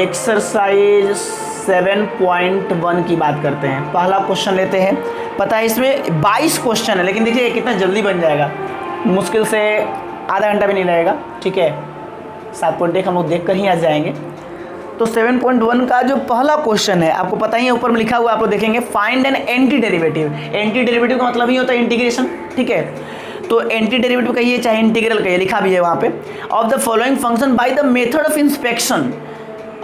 Exercise 7.1 की बात करते हैं। पहला क्वेश्चन लेते हैं। पता है इसमें 22 क्वेश्चन है, लेकिन देखिए कितना जल्दी बन जाएगा, मुश्किल से आधा घंटा भी नहीं लगेगा। ठीक है, 7.1 हम लोग देख कर ही आ जाएंगे। तो 7.1 का जो पहला क्वेश्चन है, आपको पता ही है ऊपर में लिखा हुआ, आप लोग देखेंगे find an anti derivative. Anti derivative का मतलब ही होता है इंटीग्रेशन। ठीक है, तो एंटी डेरिवेटिव कहिए चाहे इंटीग्रल कहिए, लिखा भी है वहाँ पे। Of the following function by the method of inspection,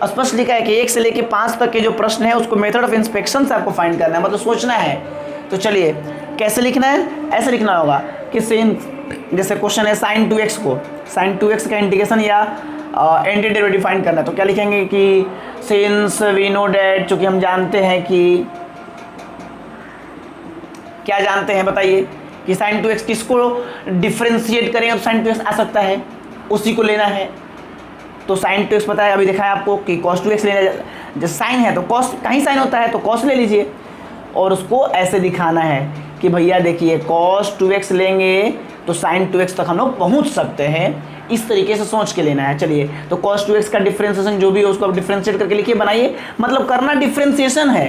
स्पष्ट लिखा है कि 1 से लेकर 5 तक के जो प्रश्न है उसको मेथड ऑफ इंस्पेक्शन से आपको फाइंड करना है, मतलब सोचना है। तो चलिए कैसे लिखना है, ऐसे लिखना होगा कि sin, जैसे क्वेश्चन है sin 2x को, sin 2x का इंटीग्रेशन या एंटी डेरिवेटिव फाइंड करना है, तो क्या लिखेंगे कि सिंस वी नो डैट, चूंकि हम जानते हैं कि, क्या जानते हैं बताइए, कि sin 2x किसको डिफ्रेंशिएट करें, अब sin 2x आ सकता है, उसी को लेना है। तो sin 2x पता है, अभी देखा है आपको कि cos 2x लेना, जब साइन है तो cos, कहीं साइन होता है तो cos ले लीजिए, और उसको ऐसे दिखाना है कि भैया देखिए cos 2x लेंगे तो sin 2x तक हम लोग पहुंच सकते हैं, इस तरीके से सोच के लेना है। चलिए, तो cos 2x का डिफ्रेंसिएशन जो भी है उसको आप डिफ्रेंशिएट करके लिखिए, बनाइए, मतलब करना डिफ्रेंशिएशन है,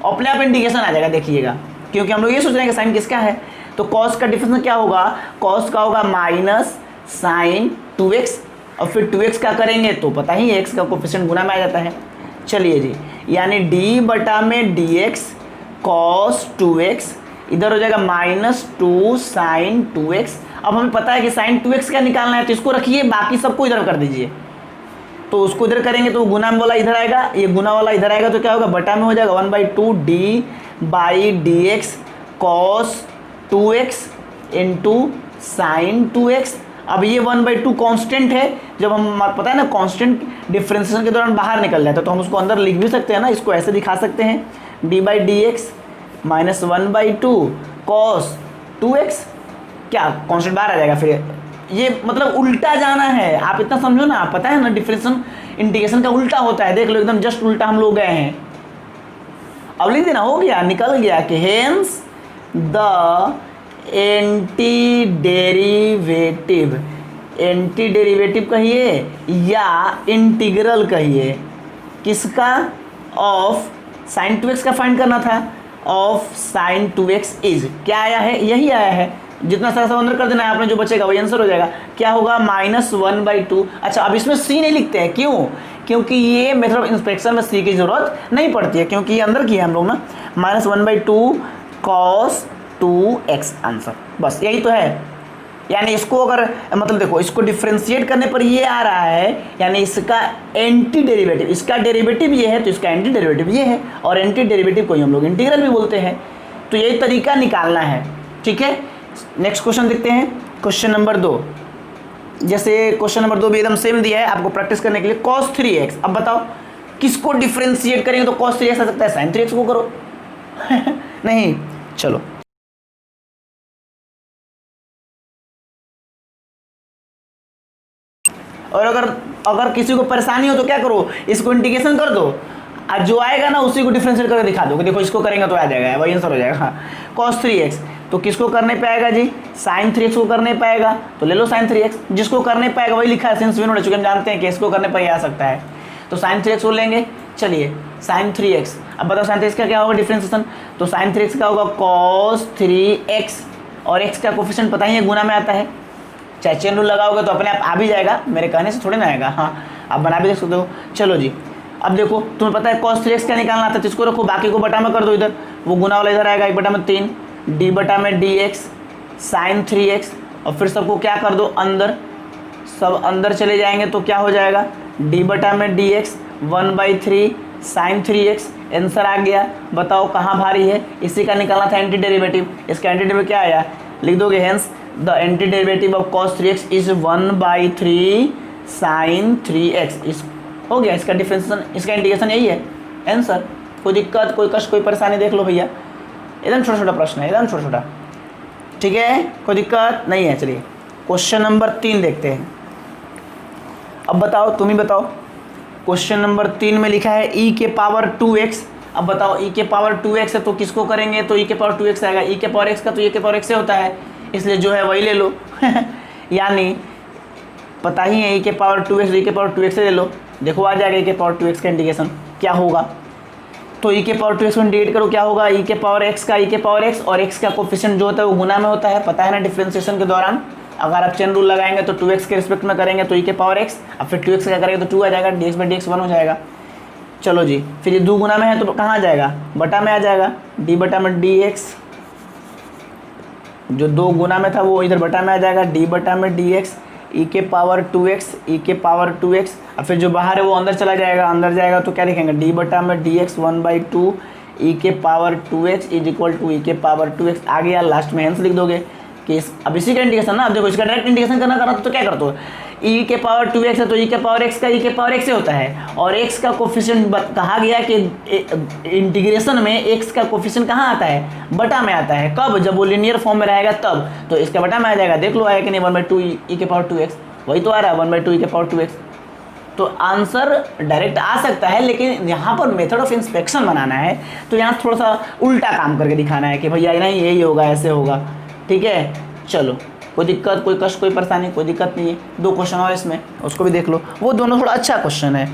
अपने आप इंटीग्रेशन आ जाएगा, देखिएगा, क्योंकि हम लोग ये सोच रहे हैं कि साइन किसका है। तो cos का डिफ्रेंशिएशन क्या होगा, cos का होगा माइनस sin 2x, और फिर 2x का करेंगे तो पता ही है x का कोफिशिएंट गुना में आ जाता है। चलिए जी, यानी d बटा में dx cos 2x, इधर हो जाएगा -2 sin 2x। अब हमें पता है कि sin 2x क्या निकालना है, तो इसको रखिए, बाकी सबको इधर कर दीजिए। तो उसको इधर करेंगे तो गुना में वाला इधर आएगा, ये गुना वाला इधर आएगा, तो क्या होगा, बटा में हो जाएगा 1/2 d/dx cos 2x into sin 2x। अब ये 1/2 कांस्टेंट है, जब हम पता है ना कांस्टेंट डिफरेंशिएशन के दौरान बाहर निकल जाता है, तो हम उसको अंदर लिख भी सकते हैं ना, इसको ऐसे दिखा सकते हैं d/dx माइनस 1/2 cos 2x, क्या कांस्टेंट बाहर आ जाएगा, फिर ये मतलब उल्टा जाना है, आप इतना समझो ना, पता है ना डिफरेंशिएशन इंटीग्रेशन का उल्टा होता है, देख लो एकदम जस्ट उल्टा हम लोग गए हैं। अब लिख देना, हो गया, निकल गया कि hence the anti derivative, anti derivative कहिए या इंटीग्रल कहिए, किसका, ऑफ sin 2x का फाइंड करना था, ऑफ sin 2x इज, क्या आया है, यही आया है, जितना सारा सब अंदर कर देना है, आपने जो बचेगा वही आंसर हो जाएगा। क्या होगा, -1/2। अच्छा, अब इसमें c नहीं लिखते हैं, क्यों, क्योंकि ये मेथड ऑफ इंस्पेक्शन में c की जरूरत नहीं पड़ती है, क्योंकि ये अंदर किया हम लोग ना, -1/2 cos 2x आंसर, बस यही तो है। यानी इसको अगर, मतलब देखो, इसको डिफ्रेंशिएट करने पर ये आ रहा है, यानी इसका एंटी डेरिवेटिव, इसका डेरिवेटिव ये है तो इसका एंटी डेरिवेटिव ये है, और एंटी डेरिवेटिव को हम लोग इंटीग्रल भी बोलते हैं। तो यही तरीका निकालना है। ठीक है, नेक्स्ट क्वेश्चन देखते हैं, क्वेश्चन नंबर 2। जैसे क्वेश्चन नंबर 2 भी एकदम सेम दिया है आपको प्रैक्टिस करने के लिए, cos 3x। अब बताओ किसको डिफ्रेंशिएट करेंगे तो cos 3x आ सकता है, sin 3x को करो नहीं, चलो और अगर किसी को परेशानी हो तो क्या करो, इसको इंटीग्रेशन कर दो, और जो आएगा ना उसी को डिफरेंशिएट करके दिखा दो कि देखो इसको करेंगे तो आ जाएगा, वही आंसर हो जाएगा। हाँ, cos 3x, तो किसको करने पाएगा जी, sin 3x को करने पाएगा, तो ले लो sin 3x, जिसको करने पाएगा वही लिखा है, सिंस वी नो, चूंकि हम जानते हैं कि इसको करने पर ही आ सकता है, तो sin 3x को लेंगे। चलिए sin 3x, अब बताओ sin 3x का क्या होगा डिफरेंशिएशन, तो sin 3x का होगा cos 3x, और x का कोफिशिएंट पता ही है गुना में आता है, चाहे चेन रूल लगाओगे तो अपने आप आ भी जाएगा, मेरे कहने से थोड़ी ना आएगा। हाँ, आप बना भी देख सकते हो। चलो जी, अब देखो तुम्हें पता है cos 3x क्या निकालना था, तो इसको रखो, बाकी को बटा में कर दो, इधर वो गुना वाला इधर आएगा, 1/3 d बटा में dx sin 3x, और फिर सबको क्या कर दो, अंदर, सब अंदर चले जाएंगे तो क्या हो जाएगा, d बटा में dx 1/3 sin 3x, आंसर आ गया। बताओ कहाँ भारी है, इसी का निकालना था एंटी डेरिवेटिव, इसका एंटी डेरिवेटिव क्या आया, लिख दोगे, hence the anti derivative of cos 3x is 1/3 sin 3x, इस हो गया इसका डिफरेंशिएशन, इसका इंटीग्रेशन यही है आंसर। कोई दिक्कत, कोई कष्ट, कोई परेशानी, देख लो भैया, एकदम छोटा छोटा प्रश्न है, एकदम छोटा छोटा। ठीक है, कोई दिक्कत नहीं है। चलिए क्वेश्चन नंबर 3 देखते हैं। अब बताओ, तुम ही बताओ, क्वेश्चन नंबर 3 में लिखा है e के पावर 2x। अब बताओ e के पावर 2x है तो किसको करेंगे, तो e के पावर 2x आएगा, e के पावर x का तो e के पावर x से होता है, इसलिए जो है वही ले लो यानी पता ही है e के पावर 2x, e के पावर 2x से ले लो, देखो आ जाएगा e के पावर 2x का इंटीग्रेशन क्या होगा। तो e के पावर 2x को इंटीग्रेट करो क्या होगा, e के पावर x का e के पावर x, और x का कोफिशिएंट जो होता है वो गुना में होता है, पता है ना डिफरेंशिएशन के दौरान। अगर आप चेन रूल लगाएंगे तो 2x के रिस्पेक्ट में करेंगे तो e के पावर x, अब फिर 2x क्या करेंगे तो 2 आ जाएगा, dx/dx 1 हो जाएगा। चलो जी, फिर ये 2 गुना में है तो कहाँ आ जाएगा, बटा में आ जाएगा, d/dx, जो 2 गुना में था वो इधर बटा में आ जाएगा, d/dx e के पावर 2x, e के पावर 2x, और फिर जो बाहर है वो अंदर चला जाएगा, अंदर जाएगा तो क्या लिखेंगे d/dx 1/2 e के power 2x is equal to e के पावर 2x। आ गया, लास्ट में हेंस लिख दोगे कि अब इसी का इंटीग्रेशन ना, अब देखो इसका डायरेक्ट इंटीग्रेशन करना तो क्या करते हो, e के पावर 2x है तो e के पावर x का e के पावर x से होता है, और x का कोफिशिएंट कहा गया कि इंटीग्रेशन में x का कोफिशिएंट कहाँ आता है, बटा में आता है। कब, जब वो लीनियर फॉर्म में रहेगा तब, तो इसका बटा में आ जाएगा। देख लो आया कि नहीं, 1/2 e के पावर 2x, वही तो आ रहा है 1/2 e के पावर 2x। तो आंसर डायरेक्ट आ सकता है, लेकिन यहाँ पर मेथड ऑफ इंस्पेक्शन बनाना है, तो यहाँ थोड़ा सा उल्टा काम करके दिखाना है कि भैया नहीं यही होगा, ऐसे होगा। ठीक है, चलो कोई दिक्कत, कोई कष्ट, कोई परेशानी, कोई दिक्कत नहीं है। 2 क्वेश्चन और इसमें, उसको भी देख लो, वो दोनों थोड़ा अच्छा क्वेश्चन है,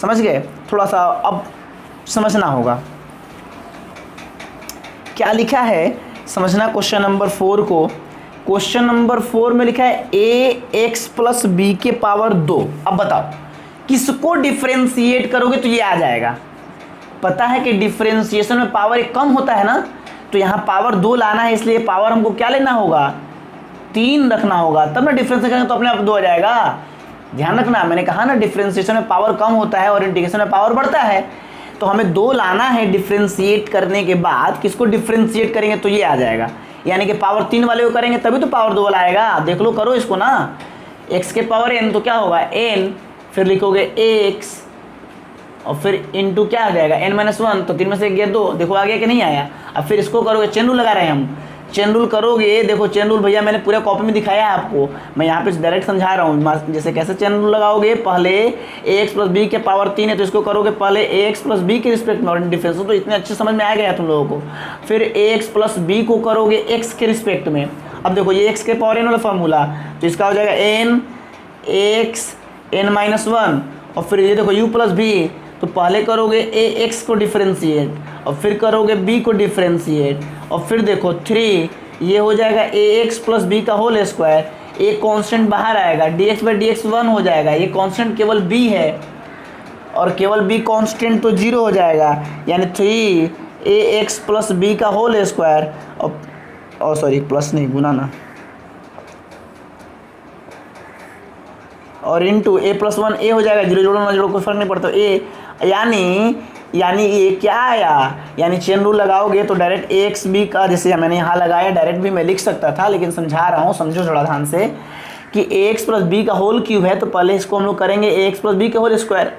समझ गए। थोड़ा सा अब समझना होगा क्या लिखा है, समझना क्वेश्चन नंबर 4 को। क्वेश्चन नंबर 4 में लिखा है ax + b के पावर 2। अब बताओ किसको डिफ्रेंशिएट करोगे तो ये आ जाएगा। पता है कि डिफ्रेंशिएशन में पावर एक कम होता है ना, तो यहाँ पावर 2 लाना है, इसलिए पावर हमको क्या लेना होगा, 3 रखना होगा, तब ना डिफ्रेंशिएशन करेंगे तो अपने आप 2 आ जाएगा। ध्यान रखना, मैंने कहा ना डिफ्रेंशिएशन में पावर कम होता है और इंटीग्रेशन में पावर बढ़ता है, तो हमें 2 लाना है डिफ्रेंशिएट करने के बाद। किसको डिफ्रेंशिएट करेंगे तो ये आ जाएगा, यानी कि पावर 3 वाले को करेंगे तभी तो पावर 2 वाला आएगा। देख लो, करो इसको ना, x के पावर n तो क्या होगा n, फिर लिखोगे x और फिर इंटू क्या आ जाएगा n-1, तो 3 में से 1 गया 2। देखो आ गया कि नहीं आया। अब फिर इसको करोगे, चेन रूल लगा रहे हैं हम, चेन रूल करोगे। देखो चेन रूल भैया मैंने पूरा कॉपी में दिखाया है आपको, मैं यहाँ पे डायरेक्ट समझा रहा हूँ। जैसे कैसे चेन रूल लगाओगे, पहले ax + b के पावर 3 है तो इसको करोगे पहले ax + b के रिस्पेक्ट में, और डिफरेंस तो इतने अच्छे समझ में आ गया तुम लोगों को। फिर ax + b को करोगे x के रिस्पेक्ट में। अब देखो ये x के पावर n वाला फॉर्मूला, तो इसका हो जाएगा n x n-1, और फिर ये देखो u + b, तो पहले करोगे ax को डिफ्रेंशिएट और फिर करोगे b को डिफ्रेंशिएट, और फिर देखो 3, ये हो जाएगा ax + b का होल स्क्वायर, एक कांस्टेंट बाहर आएगा, dx/dx 1 हो जाएगा। ये कांस्टेंट केवल b है और केवल b कांस्टेंट तो 0 हो जाएगा, यानी 3ax + b का होल स्क्वायर, और सॉरी प्लस नहीं, गुना ना, और इंटू a + 1 a हो जाएगा, 0 जोड़ो ना जोड़ो कोई फर्क नहीं पड़ता, a, यानी ये क्या आया, यानी चेन रूल लगाओगे तो डायरेक्ट ax b का, जैसे मैंने यहाँ लगाया डायरेक्ट भी मैं लिख सकता था, लेकिन समझा रहा हूँ, समझो थोड़ा ध्यान से कि ax + b का होल क्यूब है, तो पहले इसको हम लोग करेंगे ax + b के होल स्क्वायर,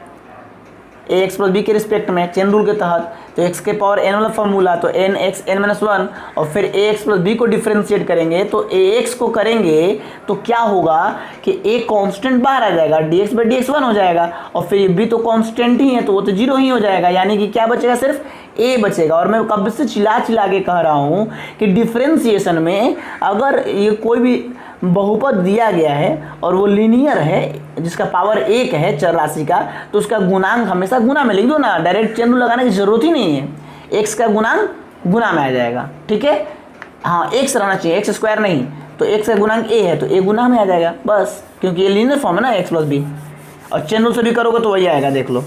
ax + b के रिस्पेक्ट में चेन रूल के तहत। तो x के पावर n वाला फॉर्मूला, तो nx n-1, और फिर ax + b को डिफ्रेंशिएट करेंगे, तो ax को करेंगे तो क्या होगा कि a कांस्टेंट बाहर आ जाएगा, dx/dx 1 हो जाएगा, और फिर ये b तो कांस्टेंट ही है तो वो तो 0 ही हो जाएगा, यानी कि क्या बचेगा, सिर्फ a बचेगा। और मैं कब से चिल्ला के कह रहा हूँ कि डिफ्रेंशिएशन में अगर ये कोई भी बहुपद दिया गया है और वो लीनियर है, जिसका पावर 1 है चर राशि का, तो उसका गुणांक हमेशा गुना में लिख दो ना, डायरेक्ट चेन रूल लगाने की जरूरत ही नहीं है, x का गुणांक गुना में आ जाएगा। ठीक है, हाँ x रहना चाहिए, x² नहीं, तो x का गुणांक a है तो a गुना में आ जाएगा बस, क्योंकि ये लीनियर फॉर्म है ना x + b, और चेन रूल से भी करोगे तो वही आएगा। देख लो,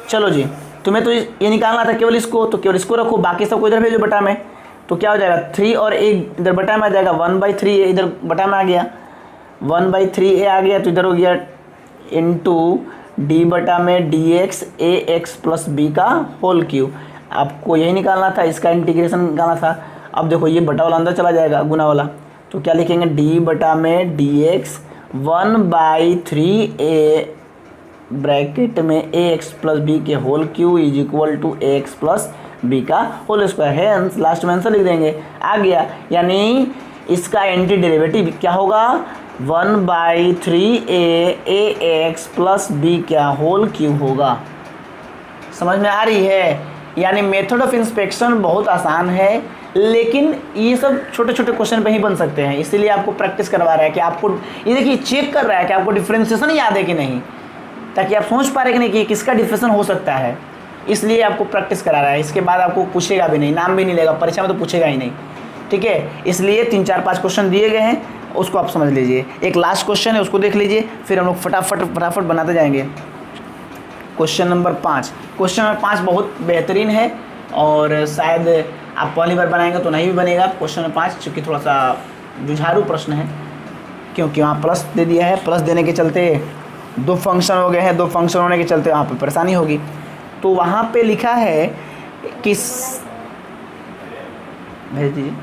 चलो जी, तुम्हें तो ये निकालना था केवल इसको, तो केवल इसको रखो, बाकी सबको इधर भेजो बटा में, तो क्या हो जाएगा 3 और a इधर बटा में आ जाएगा, 1/3 इधर बटा में आ गया, 1/3 आ गया, तो इधर हो गया इंटू d/dx ax + b का होल क्यूब। आपको यही निकालना था, इसका इंटीग्रेशन निकालना था। अब देखो ये बटा वाला अंदर चला जाएगा, गुना वाला, तो क्या लिखेंगे d/dx 1/3 ब्रैकेट में ax + b के whole cube is equal to ax + b का होल स्क्वायर है, लास्ट में आंसर लिख देंगे। आ गया, यानी इसका एंटी डेरिवेटिव क्या होगा, 1/3 ax + b का होल क्यूब होगा। समझ में आ रही है, यानी मेथड ऑफ इंस्पेक्शन बहुत आसान है, लेकिन ये सब छोटे छोटे क्वेश्चन पे ही बन सकते हैं, इसीलिए आपको प्रैक्टिस करवा रहा है कि आपको ये देखिए चेक कर रहा है कि आपको डिफरेंशिएशन याद है कि नहीं, ताकि आप समझ पा रहे कि नहीं कि किसका डिफरेंशिएशन हो सकता है, इसलिए आपको प्रैक्टिस करा रहा है। इसके बाद आपको पूछेगा भी नहीं, नाम भी नहीं लेगा, परीक्षा में तो पूछेगा ही नहीं, ठीक है। इसलिए 3-4-5 क्वेश्चन दिए गए हैं, उसको आप समझ लीजिए। एक लास्ट क्वेश्चन है, उसको देख लीजिए, फिर हम लोग फटाफट बनाते जाएंगे। क्वेश्चन नंबर 5 बहुत बेहतरीन है और शायद आप पहली बार बनाएंगे तो नहीं भी बनेगा। क्वेश्चन नंबर 5 चूँकि थोड़ा सा जुझारू प्रश्न है, क्योंकि वहाँ प्लस दे दिया है, प्लस देने के चलते 2 फंक्शन हो गए हैं, 2 फंक्शन होने के चलते वहाँ पे परेशानी होगी। तो वहाँ पे लिखा है कि भेज दीजिए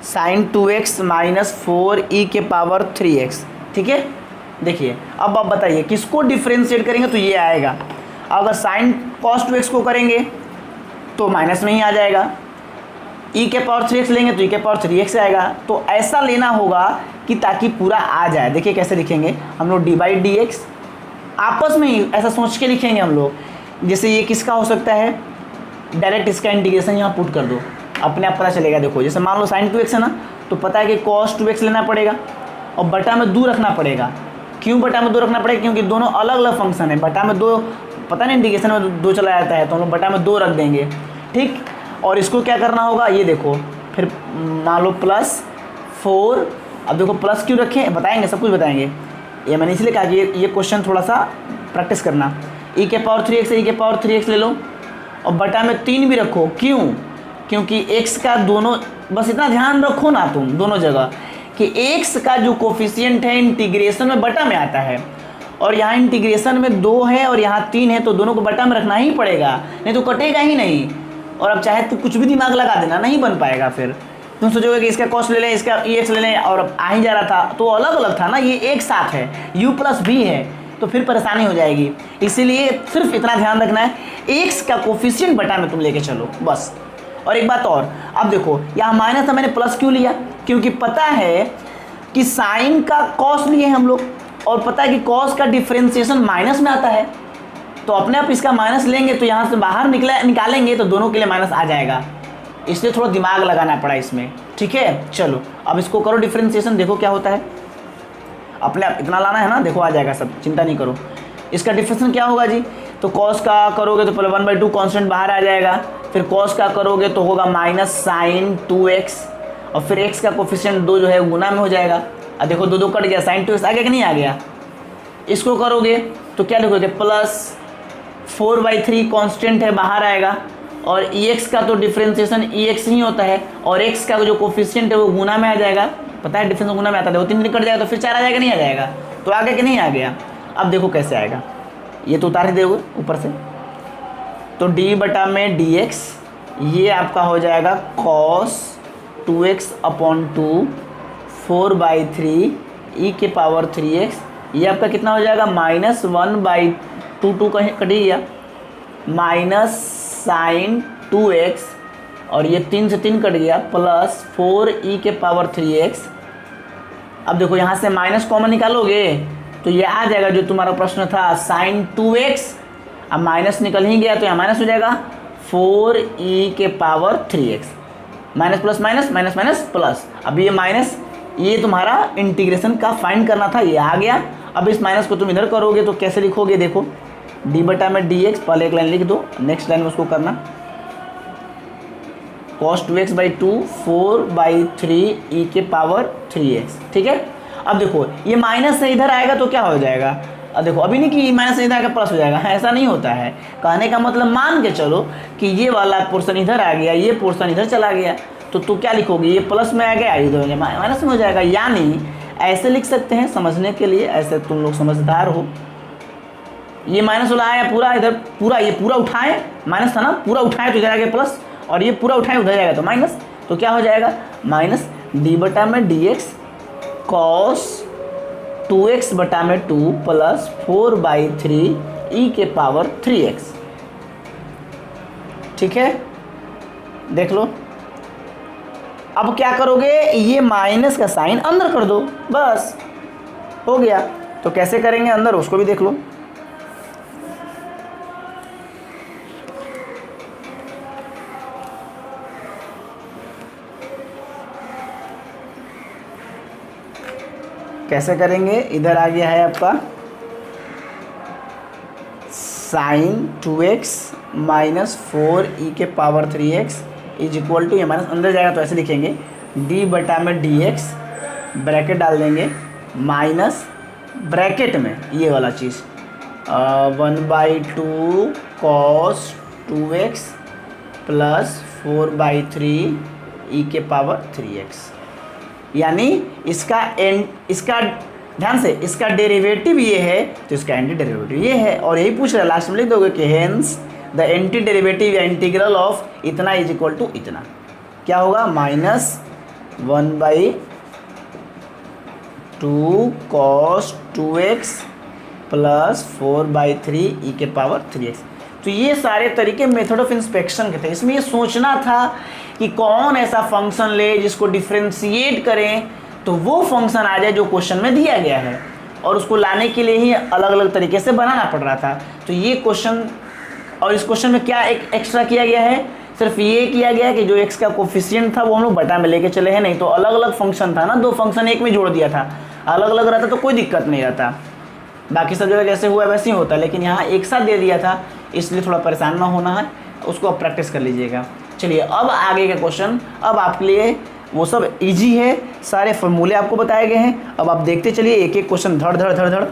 sin 2x माइनस 4e के पावर 3x, ठीक है। देखिए अब आप बताइए किसको डिफ्रेंशिएट करेंगे तो ये आएगा। अगर sin cos 2x को करेंगे तो माइनस में ही आ जाएगा, e के पावर 3x लेंगे तो e के पावर 3x आएगा। तो ऐसा लेना होगा कि ताकि पूरा आ जाए। देखिए कैसे लिखेंगे हम लोग, d/dx आपस में ही ऐसा सोच के लिखेंगे हम लोग। जैसे ये किसका हो सकता है, डायरेक्ट इसका इंटीग्रेशन यहाँ पुट कर दो, अपने आप पता चलेगा। देखो जैसे मान लो sin 2x है ना, तो पता है कि cos 2x लेना पड़ेगा और बटा में 2 रखना पड़ेगा। क्यों बटा में 2 रखना पड़ेगा, क्योंकि दोनों अलग अलग फंक्शन है। बटा में 2 पता नहीं इंटीग्रेशन में 2 चला जाता है, तो हम लोग बटा में 2 रख देंगे, ठीक। और इसको क्या करना होगा, ये देखो फिर मान लो प्लस 4। अब देखो प्लस क्यों रखें बताएंगे, सब कुछ बताएंगे। ये मैंने इसलिए कहा कि ये क्वेश्चन थोड़ा सा प्रैक्टिस करना। e के पावर 3x e के पावर 3x ले लो और बटा में 3 भी रखो। क्यों, क्योंकि x का दोनों, बस इतना ध्यान रखो ना तुम दोनों जगह कि x का जो कोफिशिएंट है इंटीग्रेशन में बटा में आता है, और यहाँ इंटीग्रेशन में 2 है और यहाँ 3 है, तो दोनों को बटा में रखना ही पड़ेगा, नहीं तो कटेगा ही नहीं। और अब चाहे तो कुछ भी दिमाग लगा देना, नहीं बन पाएगा। फिर तुम सोचोगे कि इसका कॉस ले लें, इसका ex ले लें, और आ ही जा रहा था तो अलग अलग था ना, ये एक साथ है, u प्लस b है, तो फिर परेशानी हो जाएगी। इसीलिए सिर्फ इतना ध्यान रखना है, x का कोफिशिएंट बटा में तुम लेके चलो बस। और एक बात और, अब देखो यहाँ माइनस था, मैंने प्लस क्यों लिया, क्योंकि पता है कि साइन का कॉस लिए हम लोग, और पता है कि कॉस का डिफ्रेंसिएशन माइनस में आता है, तो अपने आप इसका माइनस लेंगे तो यहाँ से बाहर निकालेंगे तो दोनों के लिए माइनस आ जाएगा। इसलिए थोड़ा दिमाग लगाना पड़ा इसमें, ठीक है। चलो अब इसको करो डिफ्रेंसिएशन, देखो क्या होता है। अपने आप इतना लाना है ना, देखो आ जाएगा सब, चिंता नहीं करो। इसका डिफ्रेंसिएशन क्या होगा जी, तो कॉस का करोगे तो पहले 1/2 कॉन्स्टेंट बाहर आ जाएगा, फिर कॉस का करोगे तो होगा माइनस साइन 2x, और फिर x का कोफिशिएंट 2 जो है गुना में हो जाएगा। अब देखो 2 कट गया, साइन 2x आ गया कि नहीं आ गया। इसको करोगे तो क्या लिखोगे, प्लस 4/3 कांस्टेंट है बाहर आएगा, और ex का तो डिफरेंशिएशन ex ही होता है, और x का जो कोफिशिएंट है वो गुना में आ जाएगा। पता है डिफरेंस गुना में आता है, वो 3 कट जाएगा तो फिर 4 आ जाएगा, नहीं आ जाएगा। तो आगे कि नहीं आ गया। अब देखो कैसे आएगा, ये तो उतार ही दोगे ऊपर से, तो d/dx ये आपका हो जाएगा cos 2x/2 4/3 e के पावर 3x, ये आपका कितना हो जाएगा, माइनस 1/2 कहीं कट गया, माइनस साइन 2x, और ये 3 से 3 कट गया, प्लस 4e के पावर 3x। अब देखो यहाँ से माइनस कॉमन निकालोगे तो ये आ जाएगा जो तुम्हारा प्रश्न था, साइन 2x। अब माइनस निकल ही गया तो यहाँ माइनस हो जाएगा 4e के power 3x, minus plus minus minus minus plus. अब ये माइनस, ये तुम्हारा इंटीग्रेशन का फाइंड करना था, ये आ गया। अब इस माइनस को तुम इधर करोगे तो कैसे लिखोगे, देखो d/dx, पहले एक लाइन लिख दो, नेक्स्ट लाइन में उसको करना cos 2x/2 4/3 e के पावर 3x, ठीक है। अब देखो ये माइनस से इधर आएगा तो क्या हो जाएगा, अब देखो अभी नहीं कि माइनस से इधर आएगा प्लस हो जाएगा, ऐसा नहीं होता है। कहने का मतलब मान के चलो कि ये वाला पोर्शन इधर आ गया, ये पोर्शन इधर चला गया, तो तू क्या लिखोगे, ये प्लस में आ गया, इधर माइनस में हो जाएगा। यानी ऐसे लिख सकते हैं समझने के लिए, ऐसे तुम लोग समझदार हो। ये माइनस वाला आया पूरा इधर, पूरा ये पूरा उठाएं, माइनस था ना, पूरा उठाएं तो इधर आ गया प्लस, और ये पूरा उठाएं उधर जाएगा तो माइनस, तो क्या हो जाएगा, minus d/dx cos 2x/2 plus 4/3 e के पावर 3x, ठीक है। देख लो अब क्या करोगे, ये माइनस का साइन अंदर कर दो, बस हो गया। तो कैसे करेंगे अंदर, उसको भी देख लो। कैसे करेंगे, इधर आ गया है आपका साइन 2x माइनस 4e के power 3x is equal to, ये माइनस अंदर जाएगा तो ऐसे लिखेंगे d बटा में dx, ब्रैकेट डाल देंगे, माइनस ब्रैकेट में ये वाला चीज़ 1/2 cos 2x प्लस 4/3 e के पावर 3x। यानी इसका ध्यान से, इसका डेरिवेटिव ये है तो इसका एंटी डेरिवेटिव ये है, और यही पूछ रहा है, लास्ट में लिख दोगे कि हेंस द एंटी डेरिवेटिव या इंटीग्रल ऑफ इतना इज इक्वल टू इतना, क्या होगा minus 1/2 cos 2x plus 4/3 e के पावर 3x। तो ये सारे तरीके मेथड ऑफ इंस्पेक्शन के थे। इसमें ये सोचना था कि कौन ऐसा फंक्शन ले जिसको डिफ्रेंशिएट करें तो वो फंक्शन आ जाए जो क्वेश्चन में दिया गया है, और उसको लाने के लिए ही अलग अलग तरीके से बनाना पड़ रहा था। तो ये क्वेश्चन, और इस क्वेश्चन में क्या एक एक्स्ट्रा किया गया है, सिर्फ ये किया गया है कि जो एक्स का कोफिशिएंट था वो हम लोग बटा में लेके चले हैं, नहीं तो अलग अलग फंक्शन था ना, दो फंक्शन एक में जोड़ दिया था, अलग अलग रहता तो कोई दिक्कत नहीं रहता, बाकी सब जगह जैसे हुआ वैसे ही होता, लेकिन यहाँ एक साथ दे दिया था, इसलिए थोड़ा परेशान ना होना है, उसको आप प्रैक्टिस कर लीजिएगा। चलिए अब आगे का क्वेश्चन, अब आपके लिए वो सब इजी है, सारे फॉर्मूले आपको बताए गए हैं। अब आप देखते चलिए, एक एक क्वेश्चन धड़ धड़ धड़ धड़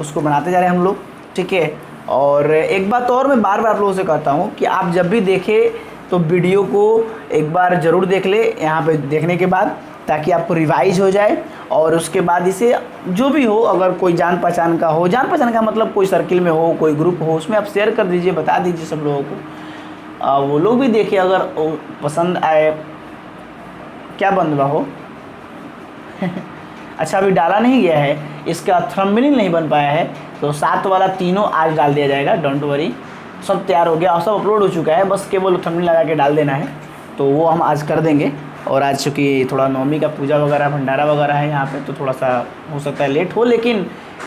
उसको बनाते जा रहे हैं हम लोग, ठीक है। और एक बात और मैं बार बार आप लोगों से कहता हूँ कि आप जब भी देखें तो वीडियो को एक बार ज़रूर देख ले यहाँ पे देखने के बाद, ताकि आपको रिवाइज हो जाए, और उसके बाद इसे जो भी हो, अगर कोई जान पहचान का हो, जान पहचान का मतलब कोई सर्किल में हो, कोई ग्रुप हो, उसमें आप शेयर कर दीजिए, बता दीजिए सब लोगों को, वो लोग भी देखिए, अगर पसंद आए। क्या बंद हुआ हो अच्छा अभी डाला नहीं गया है, इसका थंबनेल नहीं बन पाया है, तो 7 वाला तीनों आज डाल दिया जाएगा, डोंट वरी, सब तैयार हो गया और सब अपलोड हो चुका है, बस केवल थंबनेल लगा के डाल देना है, तो वो हम आज कर देंगे। और आज चूँकि थोड़ा नवमी का पूजा वगैरह भंडारा वगैरह है यहाँ पे, तो थोड़ा सा हो सकता है लेट हो, लेकिन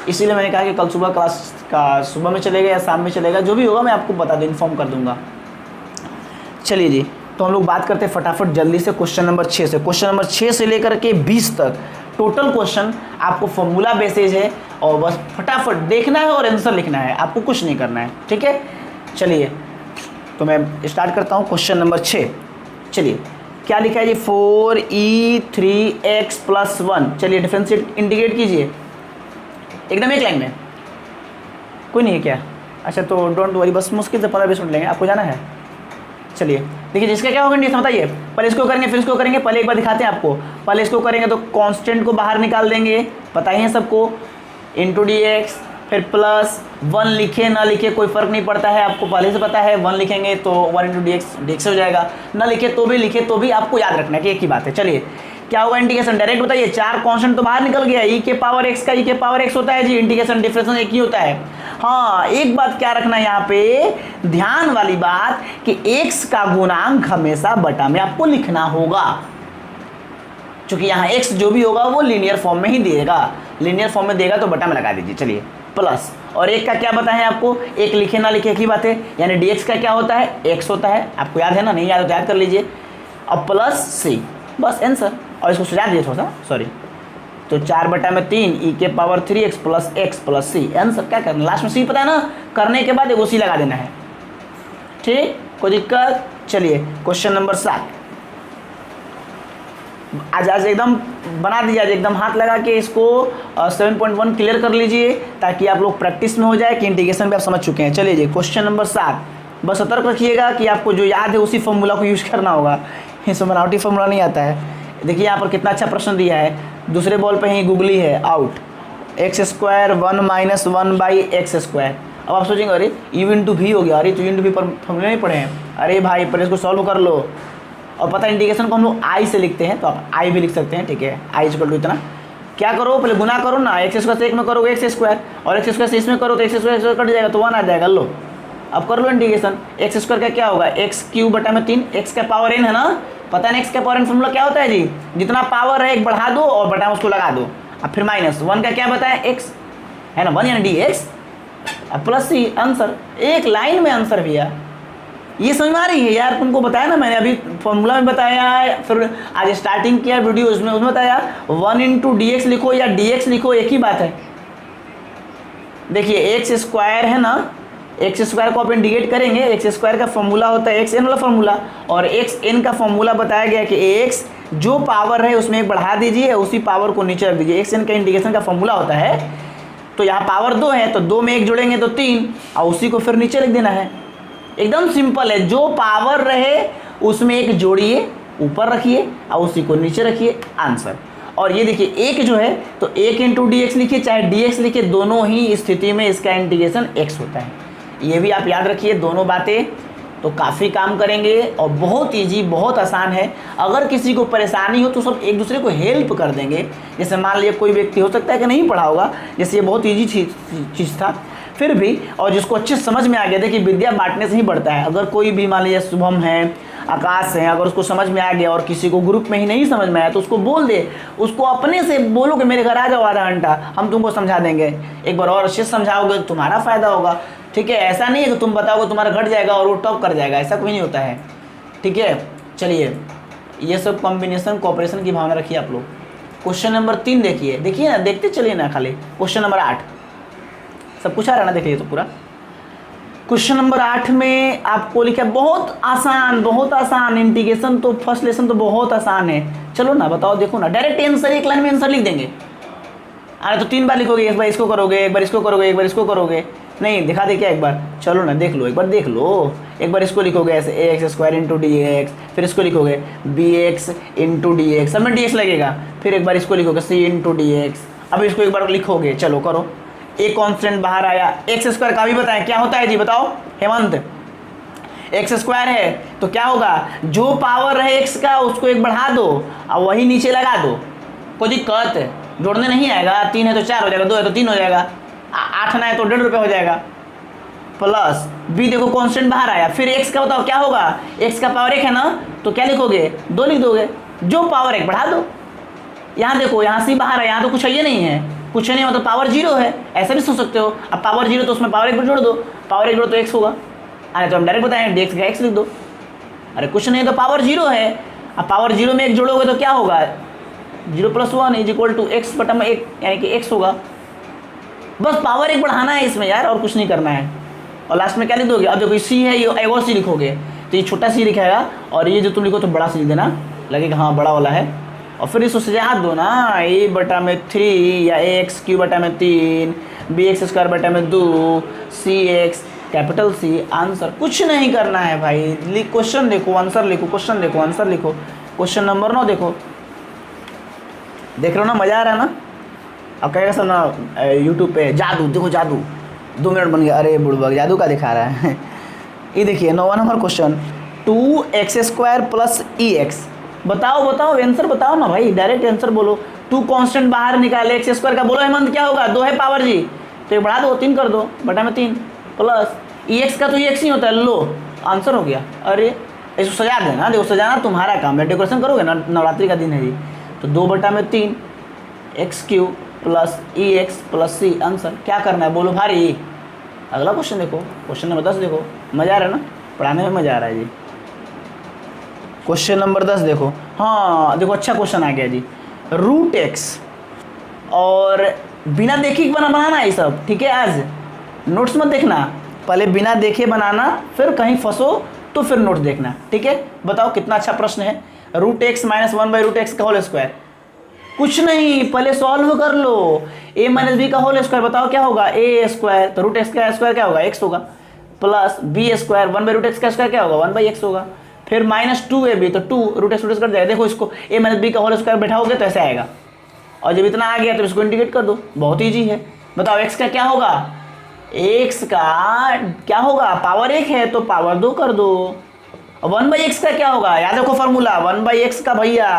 इसीलिए मैंने कहा कि कल सुबह क्लास का सुबह में चलेगा या शाम में चलेगा, जो भी होगा मैं आपको बता दूँ, इन्फॉर्म कर दूँगा। चलिए जी, तो हम लोग बात करते हैं फटाफट जल्दी से क्वेश्चन नंबर 6 से। क्वेश्चन नंबर 6 से लेकर के 20 तक टोटल क्वेश्चन आपको फॉर्मूला बेसिस है, और बस फटाफट देखना है और आंसर लिखना है, आपको कुछ नहीं करना है, ठीक है। चलिए तो मैं स्टार्ट करता हूँ क्वेश्चन नंबर 6। चलिए क्या लिखा है जी, 4e3x + 1। चलिए डिफरेंशिएट इंटीग्रेट कीजिए एकदम एक लाइन में, कोई नहीं है क्या? अच्छा तो डोंट वरी, बस मुश्किल से 15-20 मिनट लेंगे, आपको जाना है। चलिए देखिए, जिसका क्या होगा इंडिकेशन बताइए, पहले इसको करेंगे फिर इसको करेंगे, पहले एक बार दिखाते हैं आपको। पहले इसको करेंगे तो कांस्टेंट को बाहर निकाल देंगे, पता ही है सबको, इंटू dx, फिर प्लस 1 लिखे ना लिखे कोई फ़र्क नहीं पड़ता है, आपको पहले से पता है, 1 लिखेंगे तो 1 × dx हो जाएगा, ना लिखे तो भी, लिखे तो भी, आपको याद रखना है कि एक ही बात है। चलिए क्या होगा इंटीग्रेशन, डायरेक्ट बताइए, 4 कांस्टेंट तो बाहर निकल गया, e के पावर x का e के पावर x होता है जी, इंटीग्रेशन डिफरेंशिएशन एक ही होता है। हाँ एक बात क्या रखना है यहाँ पे, ध्यान वाली बात कि x का गुणांक हमेशा बटा में आपको लिखना होगा, क्योंकि यहाँ x जो भी होगा वो लीनियर फॉर्म में ही देगा, लीनियर फॉर्म में देगा तो बटा में लगा दीजिए। चलिए प्लस, और एक का क्या बताया आपको, एक लिखे ना लिखे एक ही बात है, यानी dx का क्या होता है, x होता है, आपको याद है ना, नहीं याद हो तो याद कर लीजिए। अब प्लस c, बस आंसर, और इसको सुझा दीजिए थोड़ा सा, सॉरी, तो 4/3 e के power 3x + x + c, answer क्या करना, लास्ट में c पता है ना, करने के बाद एक c लगा देना है, ठीक, कोई दिक्कत। चलिए क्वेश्चन नंबर 7, आज एकदम बना दीजिए, आज एकदम हाथ लगा के इसको 7.1 क्लियर कर लीजिए, ताकि आप लोग प्रैक्टिस में हो जाए कि इंटीग्रेशन भी आप समझ चुके हैं। चलिए जी क्वेश्चन नंबर 7, बस सतर्क रखिएगा कि आपको जो याद है उसी फॉर्मूला को यूज़ करना होगा, इसमें बनावटी फॉर्मूला नहीं आता है। देखिए यहाँ पर कितना अच्छा प्रश्न दिया है, दूसरे बॉल पे ही गूगली है, आउट, x² 1 - 1/x²। अब आप सोचेंगे अरे u × v हो गया, अरे तो u × v पर फॉर्मूला नहीं पढ़े हैं, अरे भाई पर इसको सॉल्व कर लो। और पता है इंटीग्रेशन को हम लोग i से लिखते हैं, तो आप i भी लिख सकते हैं, ठीक है, i = इतना, क्या करो पहले गुना करो ना, x² से 1 में करोगे x², और x² से इसमें करो तो x² कट जाएगा तो 1 आ जाएगा। लो अब कर लो इंटीग्रेशन, x² का क्या होगा, x³/3, x का पावर n है ना, पता है ना x का पावर n फॉर्मूला क्या होता है जी, जितना पावर है एक बढ़ा दो और बटा उसको लगा दो, अब फिर -1 का क्या बताया, x है ना, 1 यानी dx, अब प्लस c, आंसर, एक लाइन में आंसर भैया। ये समझ में आ रही है यार, तुमको बताया ना मैंने, अभी फॉर्मूला में बताया, फिर आज स्टार्टिंग किया वीडियो उसमें बताया 1 × dx लिखो या dx लिखो, एक ही बात है। देखिए x² है ना, एक्स स्क्वायर को आप इंडिकेट करेंगे, एक्स स्क्वायर का फॉर्मूला होता है एक्स एन वाला फॉर्मूला, और एक्स एन का फॉर्मूला बताया गया कि एक्स जो पावर है उसमें एक बढ़ा दीजिए, उसी पावर को नीचे रख दीजिए। एक्स एन का इंडिकेशन का फॉर्मूला होता है, तो यहाँ पावर 2 है तो 2 में 1 जोड़ेंगे तो 3, और उसी को फिर नीचे रख देना है। एकदम सिंपल है, जो पावर रहे उसमें एक जोड़िए, ऊपर रखिए और उसी को नीचे रखिए, आंसर। और ये देखिए एक जो है तो 1 इंटू डी एक्स लिखिए चाहे डी एक्स लिखिए, दोनों ही स्थिति में इसका इंटीग्रेशन x होता है। ये भी आप याद रखिए, दोनों बातें तो काफ़ी काम करेंगे और बहुत इजी, बहुत आसान है। अगर किसी को परेशानी हो तो सब एक दूसरे को हेल्प कर देंगे। जैसे मान लिया कोई व्यक्ति हो सकता है कि नहीं पढ़ा होगा, जैसे ये बहुत ईजी चीज़ था फिर भी, और जिसको अच्छे समझ में आ गया, देखिए विद्या बांटने से ही बढ़ता है। अगर कोई भी मान लीजिए शुभम है, आकाश है, अगर उसको समझ में आ गया और किसी को ग्रुप में ही नहीं समझ में आया तो उसको बोल दे, उसको अपने से बोलो कि मेरे घर आ जाओ आधा घंटा, हम तुमको समझा देंगे। एक बार और अच्छे से समझाओगे तो तुम्हारा फ़ायदा होगा, ठीक है। ऐसा नहीं है कि तुम बताओगे तुम्हारा घट जाएगा और वो टॉप कर जाएगा, ऐसा कोई नहीं होता है, ठीक है। चलिए ये सब कॉम्बिनेशन कोऑपरेशन की भावना रखिए आप लोग। क्वेश्चन नंबर 3 देखिए ना, देखते चलिए ना खाली। क्वेश्चन नंबर 8 सब कुछ आ रहा ना, देखिए तो पूरा। क्वेश्चन नंबर 8 में आपको लिखा है बहुत आसान, इंटीग्रेशन तो फर्स्ट लेसन तो बहुत आसान है। चलो ना बताओ, देखो ना, डायरेक्ट आंसर एक लाइन में आंसर लिख देंगे। अरे तो 3 बार लिखोगे, एक बार इसको करोगे, एक बार इसको करोगे, एक बार इसको करोगे, नहीं दिखा दे क्या एक बार, चलो ना देख लो, एक बार देख लो। एक बार इसको लिखोगे ऐसे a x square into d x, फिर इसको लिखोगे b x into d x, सब में डी एक्स लगेगा, फिर एक बार इसको लिखोगे सी इंटू डी एक्स। अब इसको एक बार लिखोगे, चलो करो। एक कांस्टेंट बाहर आया, एक्स स्क्वायर का भी बताएं क्या होता है जी, बताओ हेमंत। एक्स स्क्वायर है तो क्या होगा, जो पावर है एक्स का उसको एक बढ़ा दो और वही नीचे लगा दो, कोई दिक्कत जोड़ने नहीं आएगा। 3 है तो 4 हो जाएगा, 2 है तो 3 हो जाएगा, 8 ना है तो 1.5 रुपये हो जाएगा। प्लस बी देखो कांस्टेंट बाहर आया, फिर एक्स का बताओ क्या होगा, एक्स का पावर 1 है ना तो क्या लिखोगे 2 लिख दोगे, जो पावर 1 बढ़ा दो। यहाँ देखो यहाँ सी बाहर है, यहाँ तो कुछ ये नहीं है, कुछ नहीं मतलब पावर 0 है, ऐसा भी सोच सकते हो। अब पावर 0 तो उसमें पावर 1 जोड़ दो, पावर 1 जोड़ो तो x होगा। अरे तो हम डायरेक्ट बताएं dx का x लिख दो। अरे कुछ नहीं तो पावर 0 है, अब पावर 0 में 1 जोड़ोगे तो क्या होगा, 0 + 1 = x बटा में 1 यानी कि x होगा। बस पावर 1 बढ़ाना है इसमें यार, और कुछ नहीं करना है। और लास्ट में क्या लिख दोगे, अब देखो c है, ये एक और c लिखोगे तो ये छोटा c लिखेगा, और ये जो तुम लिखो तो बड़ा c लिख देना, लगेगा हाँ बड़ा वाला है। और फिर इसको सजा दो ना, a/3 या ax³ बटा में 3 bx² बटा में 2 cx कैपिटल C आंसर। कुछ नहीं करना है भाई, क्वेश्चन देखो आंसर लिखो, क्वेश्चन देखो आंसर लिखो। क्वेश्चन नंबर 9 देखो, देख रहे हो ना, मज़ा आ रहा है ना। अब कहेगा सब ना यूट्यूब पे जादू, देखो जादू 2 मिनट बन गया, अरे बुड़बक जादू का दिखा रहा है। ये देखिए 9वां नंबर क्वेश्चन, 2x² + EX। बताओ आंसर बताओ ना भाई, डायरेक्ट आंसर बोलो। 2 कांस्टेंट बाहर निकाले, x² का बोलो हेमंत क्या होगा, 2 है पावर जी तो बढ़ा दो 3 कर दो बटा में 3 प्लस EX का तो EX ही होता है, लो आंसर हो गया। अरे इसको सजा देना, देखो सजाना तुम्हारा काम है, डेकोरेशन करोगे ना, नवरात्रि का दिन है जी। तो 2 बटा में 3 x³ + EX + C आंसर। क्या करना है बोलो भारी। अगला क्वेश्चन देखो, क्वेश्चन नंबर 10 देखो, मज़ा आ रहा है ना, पढ़ाने में मज़ा आ रहा है जी। क्वेश्चन नंबर 10 देखो, हाँ देखो अच्छा क्वेश्चन आ गया जी। √x और बिना देखे बनाना ये सब, ठीक है। आज नोट्स मत देखना, पहले बिना देखे बनाना, फिर कहीं फंसो तो फिर नोट्स देखना, ठीक है। बताओ कितना अच्छा प्रश्न है। √x - 1/√x का होल स्क्वायर, कुछ नहीं पहले सॉल्व कर लो। a - b का होल स्क्वायर बताओ क्या होगा, a², तो √x का स्क्वायर क्या होगा x होगा, प्लस b² 1/√x का स्क्वायर क्या होगा 1/x होगा, फिर -2ab तो 2 √x कट जाएगा। देखो इसको a - b का होल स्क्वायर बैठाओगे तो ऐसे आएगा, और जब इतना आ गया तो इसको इंटीग्रेट कर दो, बहुत ईजी है। बताओ x का क्या होगा, x का क्या होगा, पावर 1 है तो पावर 2 कर दो। 1/x का क्या होगा, याद रखो फार्मूला 1/x का भैया,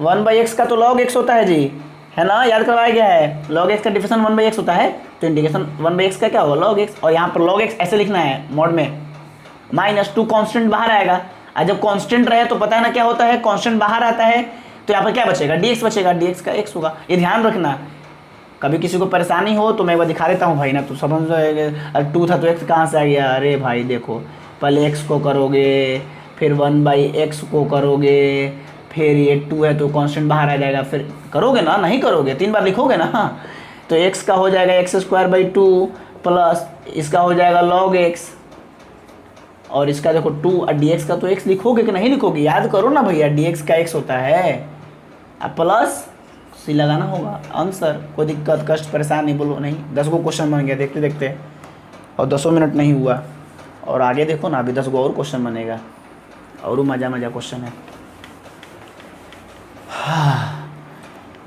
1/x का तो log x होता है जी, है ना, याद करवाया गया है। log x का डिफरेंस 1/x होता है, तो इंटीग्रेशन 1/x का क्या होगा log x, और यहाँ पर log x ऐसे लिखना है मोड में। -2 कांस्टेंट बाहर आएगा, और जब कांस्टेंट रहे तो पता है ना क्या होता है, कांस्टेंट बाहर आता है तो यहाँ पर क्या बचेगा dx बचेगा, dx का x होगा। ये ध्यान रखना, कभी किसी को परेशानी हो तो मैं वो दिखा देता हूँ भाई ना, तो समझ जाएगा 2 था तो x कहाँ से आ गया। अरे भाई देखो, पहले x को करोगे, फिर 1/x को करोगे, फिर ये 2 है तो कांस्टेंट बाहर आ जाएगा, फिर करोगे ना, नहीं करोगे 3 बार लिखोगे ना, तो x का हो जाएगा x² 2, प्लस इसका हो जाएगा log x, और इसका देखो 2, और dx का तो x लिखोगे कि नहीं लिखोगे, याद करो ना भैया, dx का x होता है। अब प्लस सी लगाना होगा आंसर, कोई दिक्कत कष्ट परेशान नहीं, बोलो नहीं। 10 गो क्वेश्चन बन गया देखते देखते, और 10 मिनट नहीं हुआ, और आगे देखो ना अभी 10 गो और क्वेश्चन बनेगा, और मज़ा मज़ा क्वेश्चन है।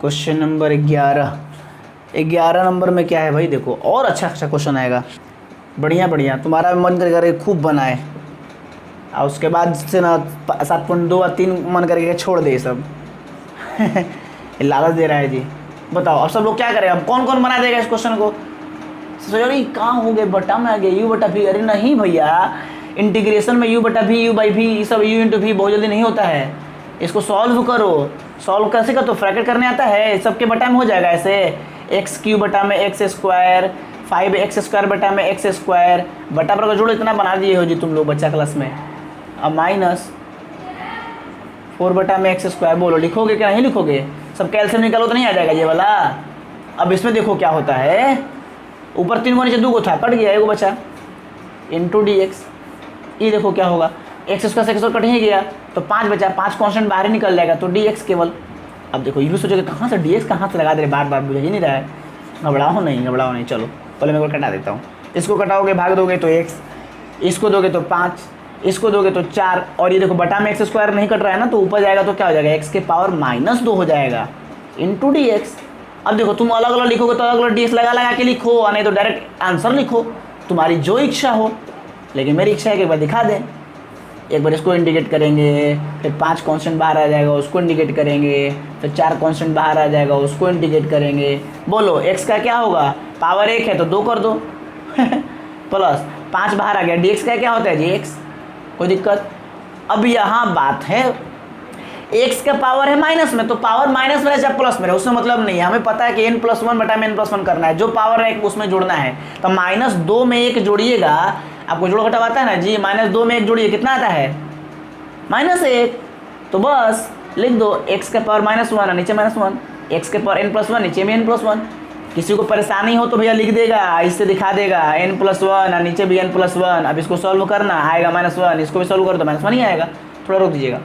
क्वेश्चन नंबर 11 नंबर में क्या है भाई, देखो और अच्छा अच्छा क्वेश्चन आएगा, बढ़िया बढ़िया, तुम्हारा मन करेगा खूब बनाए, और उसके बाद से ना 7.2 और 3 मन करके छोड़ दे सब। लालच दे रहा है जी। बताओ अब सब लोग क्या करें, अब कौन कौन बना देगा इस क्वेश्चन को। सोचो नहीं कहाँ हो गए, बटा में आ गए, यू बटा भी, अरे नहीं भैया, इंटीग्रेशन में यू बटा भी, यू बाई भी, ये सब यू इंटू भी बहुत जल्दी नहीं होता है। इसको सॉल्व करो, सॉल्व कैसे कर, तो ब्रैकेट करने आता है, सबके बटा में हो जाएगा ऐसे, एक्स क्यू बटा में एक्स स्क्वायर, 5x स्क्वायर बटा में एक्स स्क्वायर, बटा पर जोड़ो, इतना बना दिए हो जी तुम लोग बच्चा क्लास में। अब माइनस 4 बटा में एक्स स्क्वायर, बोलो लिखोगे क्या नहीं लिखोगे, सब कैल्शियम निकालो तो नहीं आ जाएगा ये वाला। अब इसमें देखो क्या होता है, ऊपर 3 को नीचे 2 को था, कट गया, एगो बचा, इंटू डी एक्स, ये देखो क्या होगा, एक्स स्क्वायर से एक्स कट ही गया, तो 5 बचा, 5 कॉन्स्टेंट बाहर ही निकल जाएगा, तो डी एक्स केवल। अब देखो ये भी सोचोगे कहाँ से डी एक्स कहाँ से लगा दे रहे, बार बार बुझ ही नहीं रहा है, घबराओ नहीं, चलो पहले मैं को कटा देता हूँ। इसको कटाओगे, भाग दोगे तो x, इसको दोगे तो 5, इसको दोगे तो 4, और ये देखो बटा में एक्स स्क्वायर नहीं कट रहा है ना, तो ऊपर जाएगा तो क्या हो जाएगा, x के पावर -2 हो जाएगा इंटू डी एक्स। अब देखो तुम अलग अलग लिखोगे तो अलग अलग डी एक्स लगा के लिखो, और नहीं तो डायरेक्ट आंसर लिखो, तुम्हारी जो इच्छा हो, लेकिन मेरी इच्छा है कि एक बार दिखा दें। एक बार इसको इंडिकेट करेंगे, फिर 5 कांस्टेंट बाहर आ जाएगा उसको इंडिकेट करेंगे, फिर 4 कांस्टेंट बाहर आ जाएगा उसको इंडिकेट करेंगे। बोलो x का क्या होगा, पावर 1 है तो 2 कर दो प्लस 5 बाहर आ गया, dx का क्या होता है जी x, कोई दिक्कत। अब यहाँ बात है x का पावर है माइनस में, तो पावर माइनस में रहे चाहे प्लस में रहे उसमें मतलब नहीं है, हमें पता है कि n+1 बटा में n+1 करना है, जो पावर है उसमें जोड़ना है। तो -2 में 1 जोड़िएगा, आपको जोड़ घटाव आता है ना जी, -2 में 1 जोड़िए कितना आता है, -1, तो बस लिख दो x का पावर -1 और नीचे -1, x के पावर n+1 नीचे में n+1। किसी को परेशानी हो तो भैया लिख देगा, इससे दिखा देगा n+1 और नीचे भी n+1। अब इसको सॉल्व करना, आएगा -1, इसको भी सॉल्व कर दो, -1 ही आएगा, थोड़ा रोक दीजिएगा।